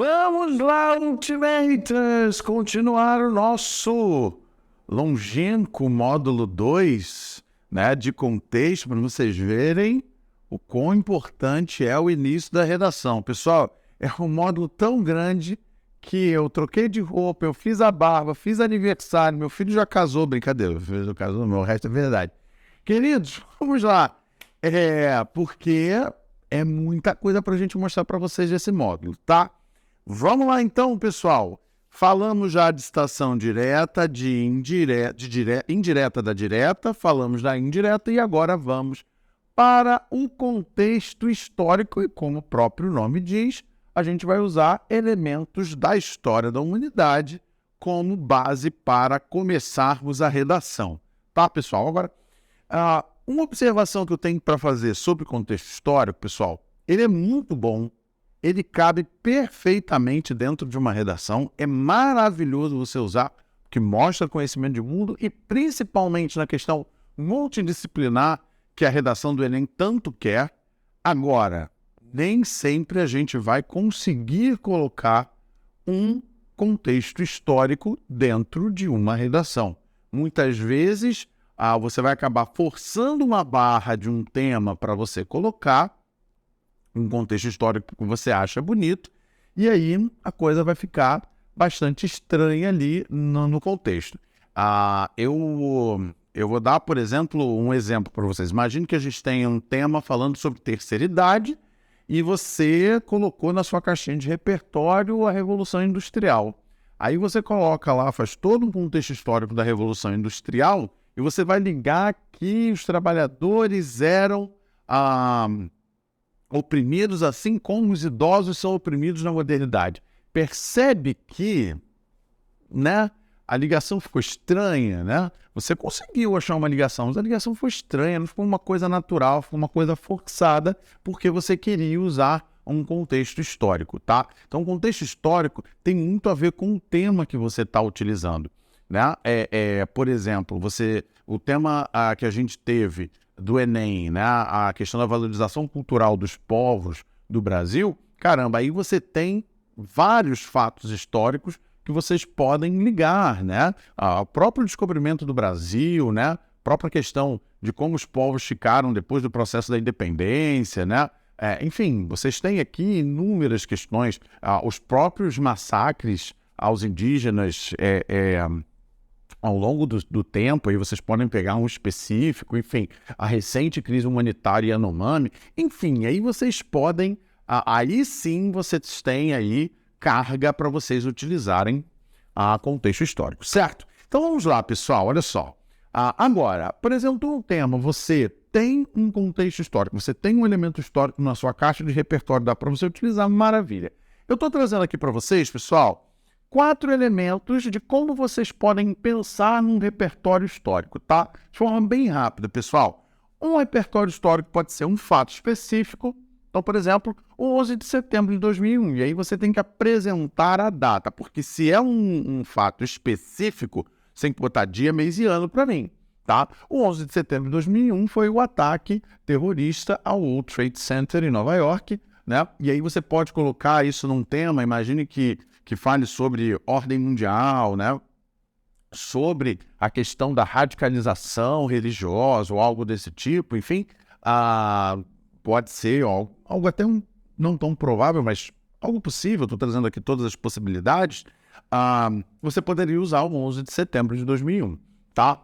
Vamos lá, Ultimators, continuar o nosso longínquo módulo 2, né, de contexto, para vocês verem o quão importante é o início da redação. Pessoal, é um módulo tão grande que eu troquei de roupa, eu fiz a barba, fiz aniversário, meu filho já casou, brincadeira, meu filho já casou, o resto é verdade. Queridos, vamos lá. Porque é muita coisa para a gente mostrar para vocês desse módulo, tá? Vamos lá então, pessoal. Falamos já de citação direta, indireta da direta, falamos da indireta e agora vamos para o contexto histórico e, como o próprio nome diz, a gente vai usar elementos da história da humanidade como base para começarmos a redação, tá, pessoal? Agora, uma observação que eu tenho para fazer sobre o contexto histórico, pessoal, ele é muito bom, ele cabe perfeitamente dentro de uma redação, é maravilhoso você usar, porque mostra conhecimento de mundo e principalmente na questão multidisciplinar que a redação do Enem tanto quer. Agora, nem sempre a gente vai conseguir colocar um contexto histórico dentro de uma redação. Muitas vezes, você vai acabar forçando uma barra de um tema para você colocar um contexto histórico que você acha bonito, e aí a coisa vai ficar bastante estranha ali no contexto. Eu vou dar, por exemplo, um exemplo para vocês. Imagine que a gente tem um tema falando sobre terceira idade e você colocou na sua caixinha de repertório a Revolução Industrial. Aí você coloca lá, faz todo um contexto histórico da Revolução Industrial e você vai ligar que os trabalhadores eram oprimidos assim como os idosos são oprimidos na modernidade. Percebe que, né, a ligação ficou estranha, né? Você conseguiu achar uma ligação, mas a ligação foi estranha, não foi uma coisa natural, foi uma coisa forçada, porque você queria usar um contexto histórico, tá? Então, o contexto histórico tem muito a ver com o tema que você está utilizando, né? Por exemplo, o tema que a gente teve do Enem, né, a questão da valorização cultural dos povos do Brasil, caramba, aí você tem vários fatos históricos que vocês podem ligar, né? O próprio descobrimento do Brasil, né? A própria questão de como os povos ficaram depois do processo da independência, né? Enfim, vocês têm aqui inúmeras questões, os próprios massacres aos indígenas ao longo do tempo, aí vocês podem pegar um específico, enfim, a recente crise humanitária Yanomami, enfim, aí vocês podem, aí sim vocês têm aí carga para vocês utilizarem contexto histórico, certo? Então vamos lá, pessoal, olha só. Agora, por exemplo, um tema, você tem um contexto histórico, você tem um elemento histórico na sua caixa de repertório, dá para você utilizar, maravilha. Eu estou trazendo aqui para vocês, pessoal, 4 elementos de como vocês podem pensar num repertório histórico, tá? De forma bem rápida, pessoal. Um repertório histórico pode ser um fato específico. Então, por exemplo, o 11 de setembro de 2001. E aí você tem que apresentar a data, porque se é um fato específico, você tem que botar dia, mês e ano para mim, tá? O 11 de setembro de 2001 foi o ataque terrorista ao World Trade Center em Nova York, né? E aí você pode colocar isso num tema, imagine que fale sobre ordem mundial, né? Sobre a questão da radicalização religiosa ou algo desse tipo, enfim, pode ser algo até não tão provável, mas algo possível, estou trazendo aqui todas as possibilidades, você poderia usar o 11 de setembro de 2001, tá?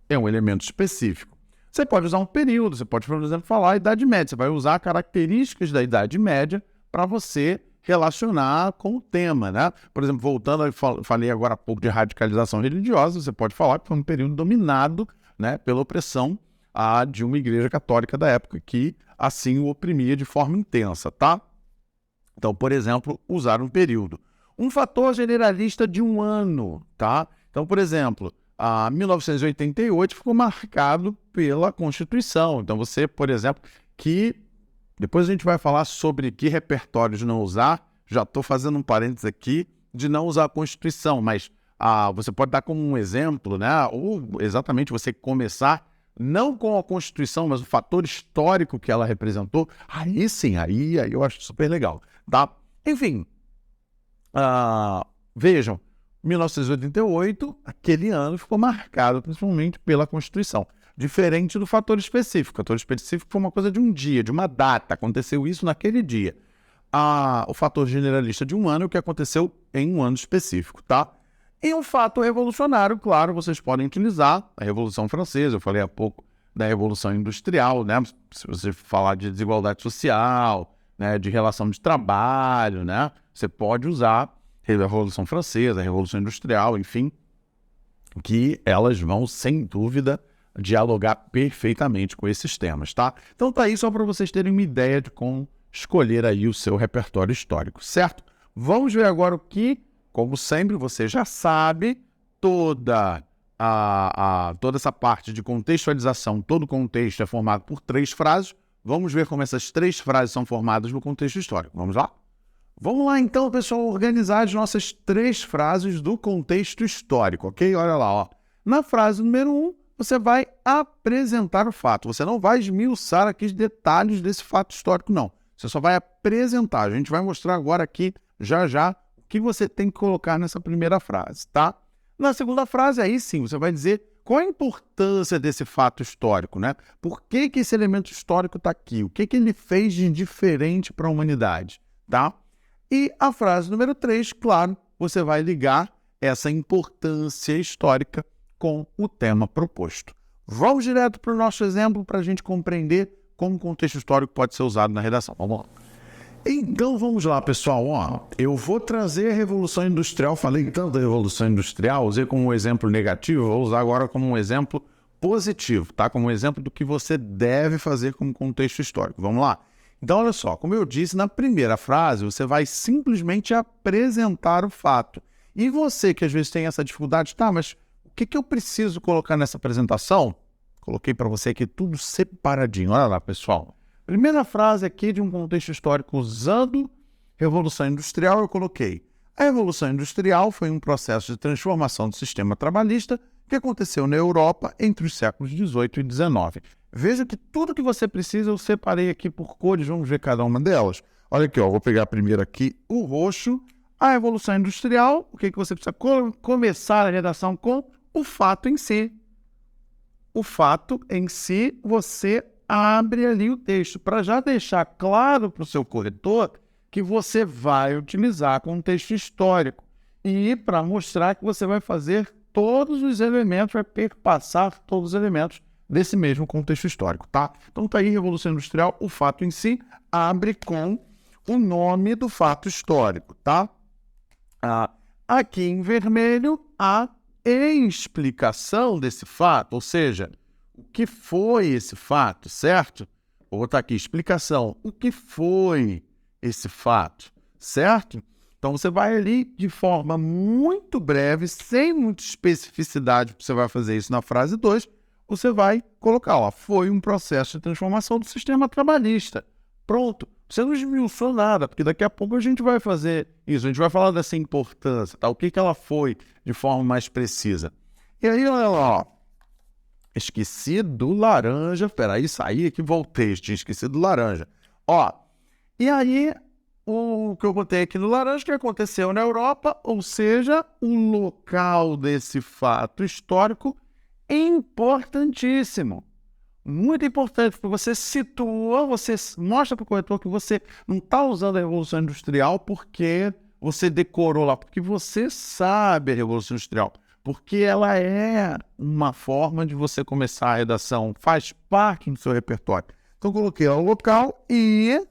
É um elemento específico. Você pode usar um período, você pode, por exemplo, falar a Idade Média, você vai usar características da Idade Média para você relacionar com o tema, né? Por exemplo, voltando, eu falei agora há pouco de radicalização religiosa, você pode falar que foi um período dominado, né, pela opressão de uma igreja católica da época que assim o oprimia de forma intensa, tá? Então, por exemplo, usar um período. Um fator generalista de um ano, tá? Então, por exemplo, 1988 ficou marcado pela Constituição. Então, você, por exemplo, depois a gente vai falar sobre que repertórios não usar. Já estou fazendo um parênteses aqui de não usar a Constituição, mas você pode dar como um exemplo, né? Ou exatamente você começar não com a Constituição, mas o fator histórico que ela representou. Aí sim, aí eu acho super legal, tá? Enfim, Vejam, 1988, aquele ano ficou marcado principalmente pela Constituição. Diferente do fator específico. O fator específico foi uma coisa de um dia, de uma data. Aconteceu isso naquele dia. O fator generalista de um ano é o que aconteceu em um ano específico, tá? E um fato revolucionário, claro, vocês podem utilizar a Revolução Francesa. Eu falei há pouco da Revolução Industrial, né? Se você falar de desigualdade social, né? De relação de trabalho, né? Você pode usar a Revolução Francesa, a Revolução Industrial, enfim, que elas vão, sem dúvida, dialogar perfeitamente com esses temas, tá? Então tá aí só para vocês terem uma ideia de como escolher aí o seu repertório histórico, certo? Vamos ver agora o que, como sempre, você já sabe, toda essa parte de contextualização, todo o contexto é formado por 3 frases. Vamos ver como essas 3 frases são formadas no contexto histórico. Vamos lá? Vamos lá então, pessoal, organizar as nossas 3 frases do contexto histórico, ok? Olha lá, ó. Na frase número 1, você vai apresentar o fato. Você não vai esmiuçar aqui os detalhes desse fato histórico, não. Você só vai apresentar. A gente vai mostrar agora aqui, já, o que você tem que colocar nessa primeira frase, tá? Na segunda frase, aí sim, você vai dizer qual a importância desse fato histórico, né? Por que esse elemento histórico está aqui? O que ele fez de diferente para a humanidade, tá? E a frase número 3, claro, você vai ligar essa importância histórica com o tema proposto. Vamos direto para o nosso exemplo para a gente compreender como o contexto histórico pode ser usado na redação. Vamos lá. Então vamos lá, pessoal. Eu vou trazer a Revolução Industrial. Falei tanto da Revolução Industrial, usei como um exemplo negativo, vou usar agora como um exemplo positivo, tá? Como um exemplo do que você deve fazer como contexto histórico. Vamos lá? Então, olha só, como eu disse, na primeira frase, você vai simplesmente apresentar o fato. E você que às vezes tem essa dificuldade, tá, mas o que eu preciso colocar nessa apresentação? Coloquei para você aqui tudo separadinho. Olha lá, pessoal. Primeira frase aqui de um contexto histórico usando Revolução Industrial, eu coloquei: a Revolução Industrial foi um processo de transformação do sistema trabalhista que aconteceu na Europa entre os séculos XVIII e XIX. Veja que tudo que você precisa eu separei aqui por cores, vamos ver cada uma delas. Olha aqui, ó, vou pegar primeiro aqui o roxo. A Revolução Industrial, o que você precisa começar a redação com? O fato em si. O fato em si, você abre ali o texto, para já deixar claro para o seu corretor que você vai utilizar contexto histórico e para mostrar que você vai fazer todos os elementos, vai perpassar todos os elementos desse mesmo contexto histórico, tá? Então tá aí, Revolução Industrial, o fato em si abre com o nome do fato histórico, tá? Aqui em vermelho, a explicação desse fato, ou seja, o que foi esse fato, certo? Vou botar aqui, explicação, o que foi esse fato, certo? Então você vai ali de forma muito breve, sem muita especificidade, você vai fazer isso na frase 2, você vai colocar, ó, foi um processo de transformação do sistema trabalhista. Pronto, você não esmiuçou nada, porque daqui a pouco a gente vai fazer isso, a gente vai falar dessa importância, tá? O que ela foi de forma mais precisa. E aí, olha lá, ó, esqueci do laranja, peraí, saí aqui, voltei, tinha esquecido do laranja. Ó, e aí, o que eu botei aqui no laranja, que aconteceu na Europa, ou seja, o local desse fato histórico importantíssimo. Muito importante, porque você situa, você mostra para o corretor que você não está usando a Revolução Industrial porque você decorou lá, porque você sabe a Revolução Industrial, porque ela é uma forma de você começar a redação, faz parte do seu repertório. Então, coloquei o local e,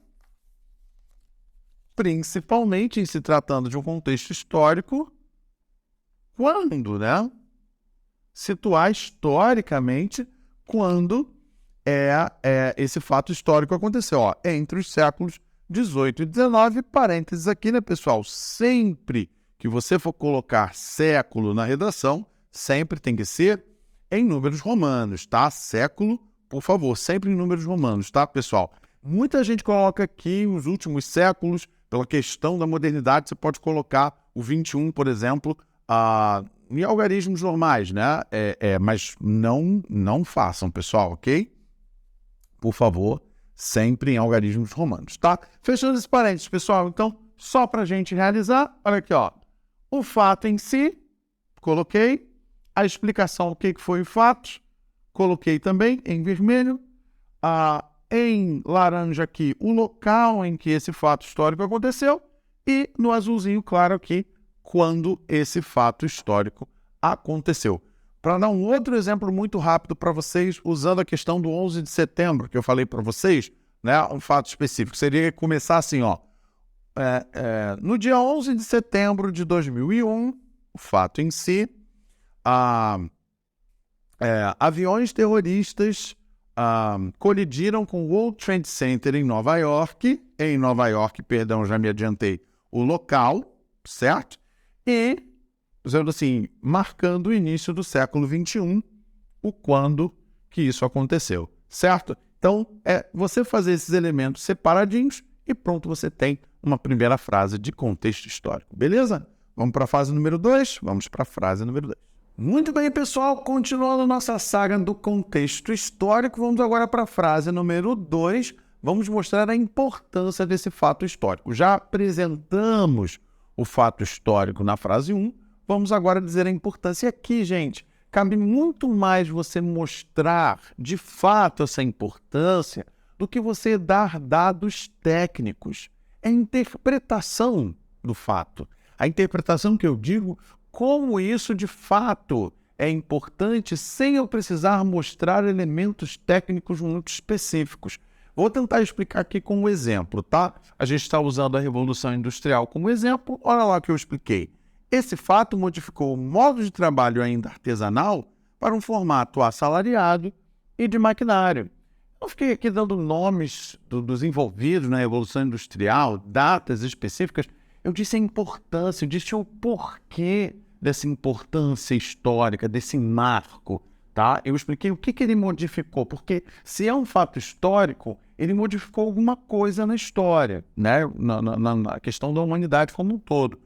principalmente em se tratando de um contexto histórico, quando, né? Situar historicamente quando esse fato histórico aconteceu. Ó, entre os séculos 18 e 19, parênteses aqui, né, pessoal? Sempre que você for colocar século na redação, sempre tem que ser em números romanos, tá? Século, por favor, sempre em números romanos, tá, pessoal? Muita gente coloca aqui os últimos séculos, pela questão da modernidade, você pode colocar o 21, por exemplo, em algarismos normais, né? Mas não façam, pessoal, ok? Por favor, sempre em algarismos romanos, tá? Fechando esse parênteses, pessoal, então, só para a gente realizar, olha aqui, ó, o fato em si, coloquei, a explicação do que foi o fato, coloquei também em vermelho, em laranja aqui o local em que esse fato histórico aconteceu e no azulzinho claro aqui quando esse fato histórico aconteceu. Para dar um outro exemplo muito rápido para vocês, usando a questão do 11 de setembro, que eu falei para vocês, né, um fato específico, seria começar assim, ó, no dia 11 de setembro de 2001, o fato em si, aviões terroristas colidiram com o World Trade Center em Nova York, perdão, já me adiantei, o local, certo? E, dizendo assim, marcando o início do século XXI, o quando que isso aconteceu, certo? Então, você fazer esses elementos separadinhos e pronto, você tem uma primeira frase de contexto histórico, beleza? Vamos para a frase número 2? Vamos para a frase número 2. Muito bem, pessoal, continuando nossa saga do contexto histórico, vamos agora para a frase número 2, vamos mostrar a importância desse fato histórico. Já apresentamos o fato histórico na frase 1, vamos agora dizer a importância. E aqui, gente, cabe muito mais você mostrar de fato essa importância do que você dar dados técnicos. É a interpretação do fato. A interpretação que eu digo, como isso de fato é importante sem eu precisar mostrar elementos técnicos muito específicos. Vou tentar explicar aqui com um exemplo, tá? A gente está usando a Revolução Industrial como exemplo. Olha lá o que eu expliquei. Esse fato modificou o modo de trabalho ainda artesanal para um formato assalariado e de maquinário. Eu fiquei aqui dando nomes dos envolvidos na Revolução Industrial, datas específicas. Eu disse a importância, eu disse o porquê dessa importância histórica, desse marco, tá? Eu expliquei o que ele modificou, porque se é um fato histórico, ele modificou alguma coisa na história, né? Na questão da humanidade como um todo.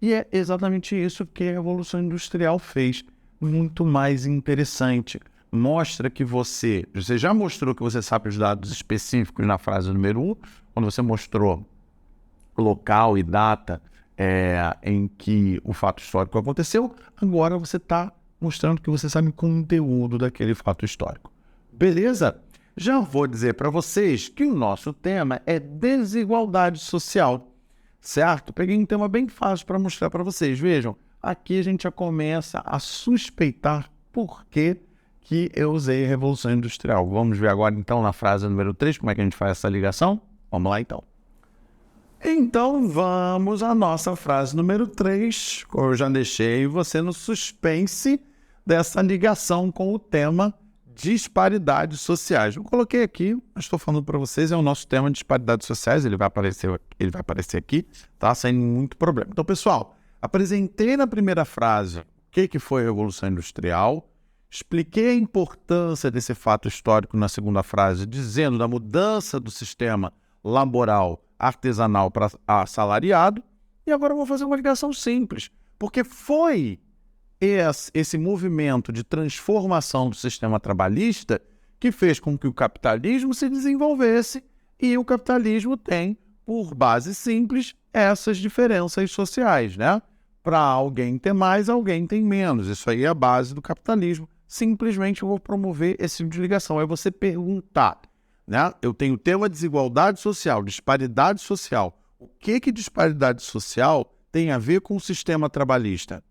E é exatamente isso que a Revolução Industrial fez. Muito mais interessante. Mostra que você já mostrou que você sabe os dados específicos na frase número 1, quando você mostrou local e data em que o fato histórico aconteceu, agora você está mostrando que você sabe o conteúdo daquele fato histórico. Beleza? Já vou dizer para vocês que o nosso tema é desigualdade social, certo? Peguei um tema bem fácil para mostrar para vocês. Vejam, aqui a gente já começa a suspeitar por que eu usei a Revolução Industrial. Vamos ver agora então na frase número 3, como é que a gente faz essa ligação? Vamos lá então. Então, vamos à nossa frase número 3. Eu já deixei você no suspense dessa ligação com o tema disparidades sociais. Eu coloquei aqui, mas estou falando para vocês, é o nosso tema disparidades sociais, ele vai aparecer aqui, tá? Sem muito problema. Então, pessoal, apresentei na primeira frase o que foi a Revolução Industrial, expliquei a importância desse fato histórico na segunda frase, dizendo da mudança do sistema laboral artesanal para assalariado, e agora eu vou fazer uma ligação simples, porque foi esse movimento de transformação do sistema trabalhista que fez com que o capitalismo se desenvolvesse, e o capitalismo tem, por base simples, essas diferenças sociais, né? Para alguém ter mais, alguém tem menos. Isso aí é a base do capitalismo. Simplesmente eu vou promover esse tipo de ligação. É você perguntar, né? Eu tenho o tema desigualdade social, disparidade social. O que disparidade social tem a ver com o sistema trabalhista?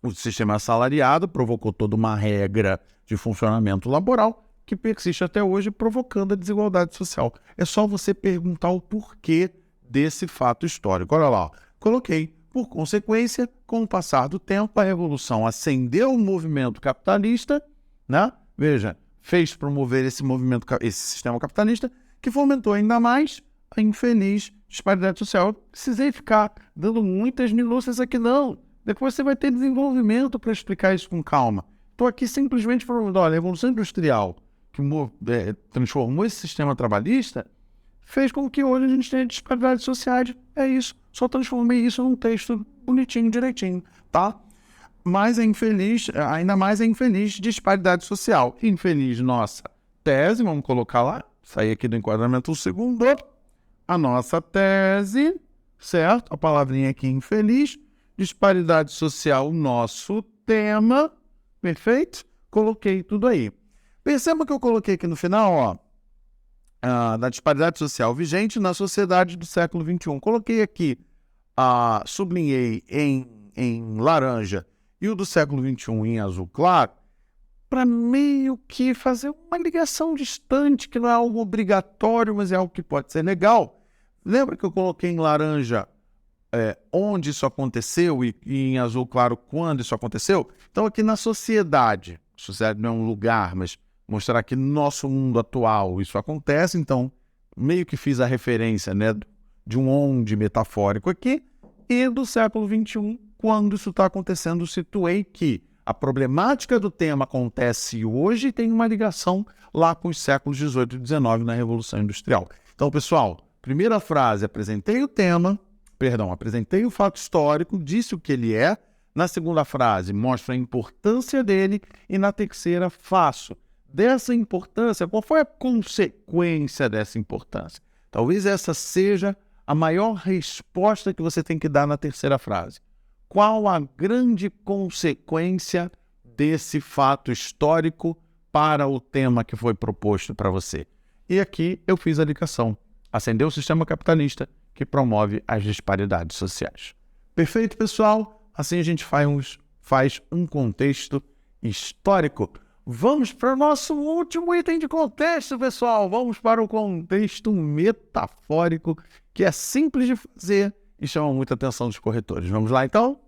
O sistema assalariado provocou toda uma regra de funcionamento laboral que persiste até hoje, provocando a desigualdade social. É só você perguntar o porquê desse fato histórico. Olha lá, coloquei. Por consequência, com o passar do tempo, a revolução acendeu o movimento capitalista, né? Veja, fez promover esse sistema capitalista, que fomentou ainda mais a infeliz disparidade social. Eu precisei ficar dando muitas minúcias aqui, não. Depois você vai ter desenvolvimento para explicar isso com calma. Estou aqui simplesmente falando, olha, a Revolução Industrial, que transformou esse sistema trabalhista, fez com que hoje a gente tenha disparidades sociais. É isso. Só transformei isso num texto bonitinho, direitinho, tá? Mas ainda mais a infeliz disparidade social. Infeliz nossa tese, vamos colocar lá, sair aqui do enquadramento um segundo. A nossa tese, certo? A palavrinha aqui infeliz, disparidade social, nosso tema, perfeito? Coloquei tudo aí. Perceba que eu coloquei aqui no final, ó, da disparidade social vigente na sociedade do século XXI. Coloquei aqui, sublinhei em laranja e o do século XXI em azul claro, para meio que fazer uma ligação distante, que não é algo obrigatório, mas é algo que pode ser legal. Lembra que eu coloquei em laranja onde isso aconteceu e em azul claro quando isso aconteceu? Então aqui na sociedade não é um lugar, mas mostrar que no nosso mundo atual isso acontece, então meio que fiz a referência, né, de um onde metafórico aqui, e do século XXI, quando isso está acontecendo, situei que a problemática do tema acontece hoje e tem uma ligação lá com os séculos XVIII e XIX na Revolução Industrial. Então, pessoal, primeira frase, apresentei o fato histórico, disse o que ele é. Na segunda frase, mostro a importância dele. E na terceira, faço dessa importância, qual foi a consequência dessa importância? Talvez essa seja a maior resposta que você tem que dar na terceira frase. Qual a grande consequência desse fato histórico para o tema que foi proposto para você? E aqui eu fiz a ligação. Ascender o sistema capitalista que promove as disparidades sociais. Perfeito, pessoal? Assim a gente faz um contexto histórico. Vamos para o nosso último item de contexto, pessoal. Vamos para o contexto metafórico, que é simples de fazer e chama muita atenção dos corretores. Vamos lá, então?